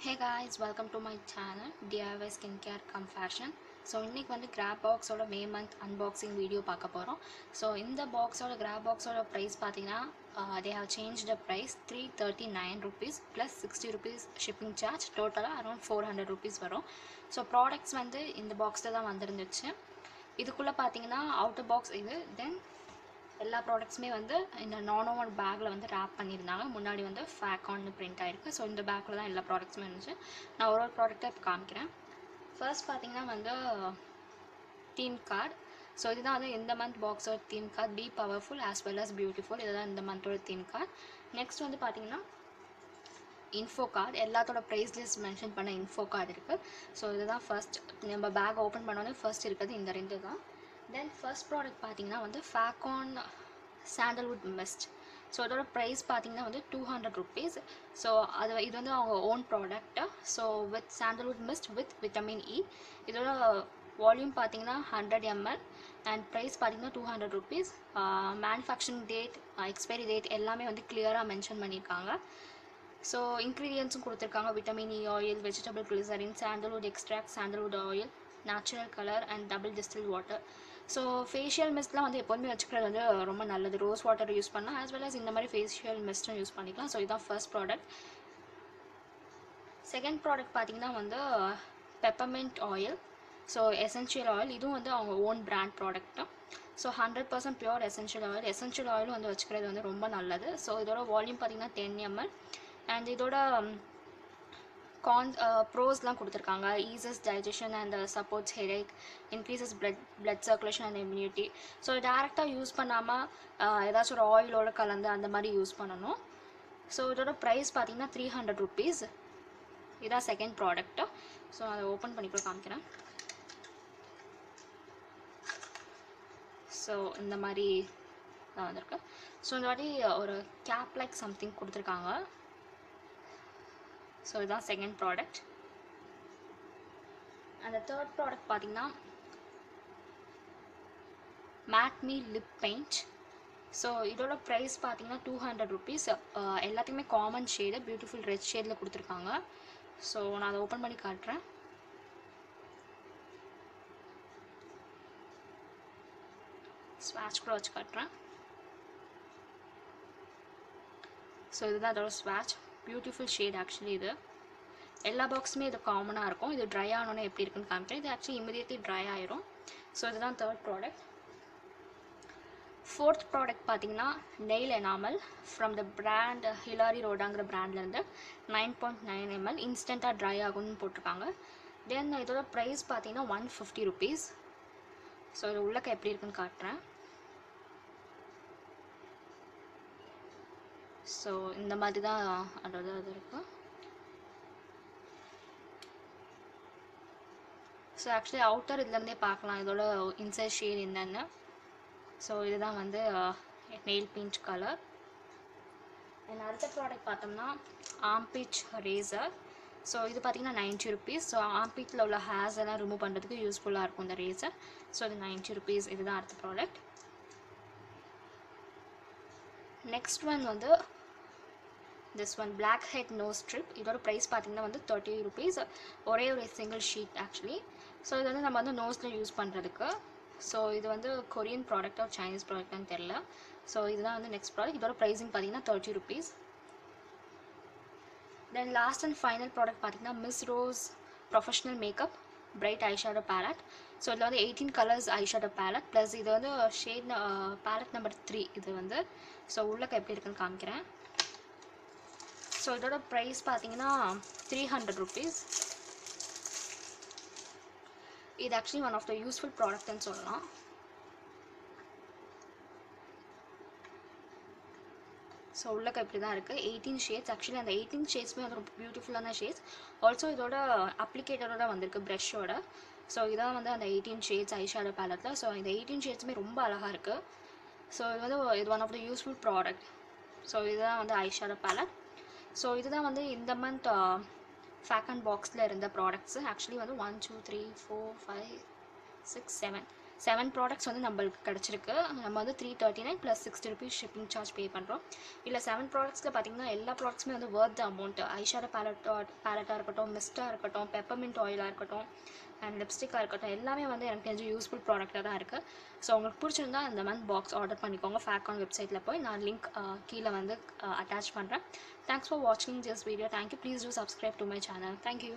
Hey guys, welcome to my channel DIY Skincare Come Fashion. So இன்னைக்கு வந்து Grabox ஓட May month unboxing video பார்க்க போறோம். So இந்த box ஓட Grabox ஓட price பாத்தீங்கன்னா they have changed the price 339 rupees plus 60 rupees shipping charge, total around 400 rupees வரும். So products வந்து இந்த boxல தான் வந்திருந்துச்சு. இதுக்குள்ள பாத்தீங்கன்னா outer box இது, then எல்லா ப்ராடக்ட்ஸுமே வந்து இந்த நானோவன் பேக்கில் வந்து ரேப் பண்ணியிருந்தாங்க. முன்னாடி வந்து ஃபேகான்னு பிரிண்ட் ஆகிருக்கு. ஸோ இந்த பேக்கில் தான் எல்லா ப்ராடக்ட்ஸுமே இருந்துச்சு. நான் ஒரு ப்ராடக்ட்டை இப்போ காமிக்கிறேன். ஃபர்ஸ்ட் பார்த்தீங்கன்னா வந்து தீம் கார்டு. ஸோ இதுதான் வந்து இந்த மந்த் பாக்ஸோட theme card, be powerful as well as beautiful. இதுதான் இந்த மந்தோட தீம் கார்டு. நெக்ஸ்ட் வந்து பார்த்தீங்கன்னா இன்ஃபோ கார்டு, எல்லாத்தோட ப்ரைஸ் லிஸ்ட் மென்ஷன் பண்ண இன்ஃபோ கார்டு இருக்குது. ஸோ இதுதான் ஃபர்ஸ்ட் நம்ம பேக் ஓப்பன் பண்ணோன்னே ஃபர்ஸ்ட் இருக்கிறது இந்த ரெண்டு தான். தென் ஃபர்ஸ்ட் ப்ராடக்ட் பார்த்தீங்கன்னா வந்து Facon சாண்டல்வுட் மிஸ்ட். ஸோ அதோட ப்ரைஸ் பார்த்தீங்கன்னா வந்து 200 rupees. ஸோ இது வந்து அவங்க own product. So with sandalwood mist with vitamin E. இதோட வால்யூம் பார்த்தீங்கன்னா 100 ml அண்ட் ப்ரைஸ் பார்த்தீங்கன்னா 200 rupees. Manufacturing date, expiry date எல்லாமே வந்து கிளியராக மென்ஷன் பண்ணியிருக்காங்க. ஸோ இன்க்ரீடியன்ஸும் கொடுத்துருக்காங்க. Vitamin E oil, vegetable glycerin, sandalwood extract, sandalwood oil, natural colour and double distil water. So facial மிஸ்ட்லாம் வந்து எப்போதுமே வச்சுக்கிறது வந்து ரொம்ப நல்லது. ரோஸ் வாட்டர் யூஸ் பண்ணலாம், ஆஸ் வெல் அஸ் இந்த மாதிரி ஃபேஷியல் மிஸ்ட்டும் யூஸ் பண்ணிக்கலாம். ஸோ இதுதான் ஃபர்ஸ்ட் ப்ராடக்ட். செகண்ட் ப்ராடக்ட் பார்த்தீங்கன்னா வந்து peppermint oil. So essential oil, இதுவும் வந்து அவங்க own brand product. So 100% pure essential oil. Essential ஆயிலும் வந்து வச்சுக்கிறது வந்து ரொம்ப நல்லது. ஸோ இதோட வால்யூம் பார்த்தீங்கன்னா 10 ml அண்ட் இதோட ப்ரோஸ்லாம் கொடுத்துருக்காங்க. Eases digestion and supports headache, increases blood circulation and immunity. So டேரெக்டாக யூஸ் பண்ணாமல் ஏதாச்சும் ஒரு ஆயிலோடு கலந்து அந்த மாதிரி யூஸ் பண்ணணும். ஸோ இதோட ப்ரைஸ் பார்த்தீங்கன்னா 300 rupees. இதான் செகண்ட் ப்ராடக்ட்டு. ஸோ அதை ஓப்பன் பண்ணி கூட காமிக்கிறேன். ஸோ இந்த மாதிரி தான் வந்திருக்கு. ஸோ இந்த வாட்டி ஒரு கேப் லைக் சம்திங் கொடுத்துருக்காங்க. ஸோ இதுதான் செகண்ட் ப்ராடக்ட். அந்த தேர்ட் ப்ராடக்ட் பார்த்தீங்கன்னா made me lip paint. So இதோட ப்ரைஸ் பார்த்தீங்கன்னா 200 rupees. எல்லாத்தையுமே காமன் ஷேடு, பியூட்டிஃபுல் ரெட் ஷேடில் கொடுத்துருக்காங்க. ஸோ நான் அதை ஓப்பன் பண்ணி காட்டுறேன். ஸ்வாட்ச் கூட வச்சு காட்டுறேன். ஸோ இதுதான் அதோட ஸ்வாட்ச். Beautiful shade actually. இது எல்லா பாக்ஸுமே இது காமனாக இருக்கும். இது ட்ரை ஆனோன்னே எப்படி இருக்குன்னு காமிக்கிறேன். இது ஆக்சுவலி இமீடியட்லி ட்ரை ஆயிரும். ஸோ இதுதான் தேர்ட் ப்ராடக்ட். ஃபோர்த் ப்ராடக்ட் பார்த்தீங்கன்னா nail enamel from the brand Hilary ரோடாங்கிற பிராண்ட்லேருந்து 9.9 ml இன்ஸ்டண்ட்டாக ட்ரை ஆகும்னு போட்டிருக்காங்க. தென் இதோட ப்ரைஸ் பார்த்தீங்கன்னா 150 rupees. ஸோ இது உள்ளக்க எப்படி இருக்குன்னு காட்டுறேன். ஸோ இந்த மாதிரி தான் அதோட இது இருக்கும். ஸோ ஆக்சுவலி அவுட்டர் இதுலேருந்தே பார்க்கலாம் இதோட இன்சைட் ஷேட் என்னென்னு. ஸோ இதுதான் வந்து நெயில் பெயிண்ட் கலர். அண்ட் அடுத்த ப்ராடக்ட் பார்த்தோம்னா ஆம்பிச் ரேசர். ஸோ இது பார்த்தீங்கன்னா 90 rupees. ஸோ ஆம்பிச்சில் உள்ள ஹேர்ஸ் எல்லாம் ரிமூவ் பண்ணுறதுக்கு யூஸ்ஃபுல்லாக இருக்கும் இந்த ரேசர். ஸோ இது 90 rupees. இதுதான் அடுத்த ப்ராடக்ட். நெக்ஸ்ட் ஒன் வந்து this one black head nose strip. இதோட ப்ரைஸ் பார்த்தீங்கன்னா வந்து 30 rupees. ஒரே ஒரு சிங்கிள் ஷீட் ஆக்சுவலி. ஸோ இது வந்து நம்ம வந்து நோஸில் யூஸ் பண்ணுறதுக்கு. ஸோ இது வந்து கொரியன் ப்ராடக்ட் ஆர் சைனீஸ் ப்ராடக்ட்னு தெரில. ஸோ இதுதான் வந்து நெக்ஸ்ட் ப்ராடக்ட். இதோட ப்ரைஸிங் பார்த்தீங்கன்னா 30 rupees. Then last and final product பார்த்தீங்கன்னா Miss Rose professional makeup bright eyeshadow palette. So இதில் வந்து 18 கலர்ஸ் ஐஷேடோ பேலட் ப்ளஸ் இது வந்து ஷேட் பேலட் நம்பர் 3 இது வந்து. ஸோ உள்ளக்க எப்படி இருக்குன்னு காமிக்கிறேன். ஸோ இதோட ப்ரைஸ் பார்த்தீங்கன்னா 300 rupees. இது actually one of the useful ப்ராடக்ட்னு சொல்லலாம். ஸோ உள்ளக்க இப்படி தான் இருக்குது. 18 ஷேட்ஸ். ஆக்சுவலி அந்த 18 ஷேட்ஸுமே வந்து ரொம்ப பியூட்டிஃபுல்லான ஷேட்ஸ். ஆல்சோ இதோட அப்ளிகேட்டரோட வந்திருக்கு ப்ரஷோட. ஸோ இதான் வந்து அந்த 18 ஷேட்ஸ் ஐஷேடோ பேலட்டில். ஸோ இந்த 18 ஷேட்ஸுமே ரொம்ப அழகாக இருக்குது. ஸோ இது வந்து இது one of the useful product. So இதுதான் வந்து ஐஷேடோ பேலட். ஸோ இதுதான் வந்து இந்த மந்த் ஃபேக்கன் பாக்ஸில் இருந்த ப்ராடக்ட்ஸு. ஆக்சுவலி வந்து 1 2 3 4 5 6 7 7 ப்ராடக்ட்ஸ் வந்து நம்மளுக்கு கிடச்சிருக்கு. நம்ம வந்து 339 + 60 rupees ஷிப்பிங் சார்ஜ் பே பண்ணுறோம். இல்லை 7 ப்ராடக்ட்ஸில் பார்த்தீங்கன்னா எல்லா ப்ராடக்ட்ஸுமே வந்து வர்த் அமௌண்ட். ஐஷேடோ பேலட்டாக இருக்கட்டும், மிஸ்ட்டாக இருக்கட்டும், பெப்பர்மின்ட் ஆயிலாக இருக்கட்டும், அண்ட் லிப்ஸ்டிக்காக இருக்கட்டும், எல்லாமே வந்து எனக்கு தெரிஞ்சு யூஸ்ஃபுல் ப்ராடக்டாக தான் இருக்குது. ஸோ உங்களுக்கு பிடிச்சிருந்தா இந்த மந்த் பாக்ஸ் ஆர்டர் பண்ணிக்கோங்க. ஃபேக்கான் வெப்சைட்டில் போய் நான் லிங்க் கீழே வந்து அட்டாச் பண்ணுறேன். தேங்க்ஸ் ஃபார் வாட்சிங் this video. Thank you. Please do subscribe to my channel. Thank you.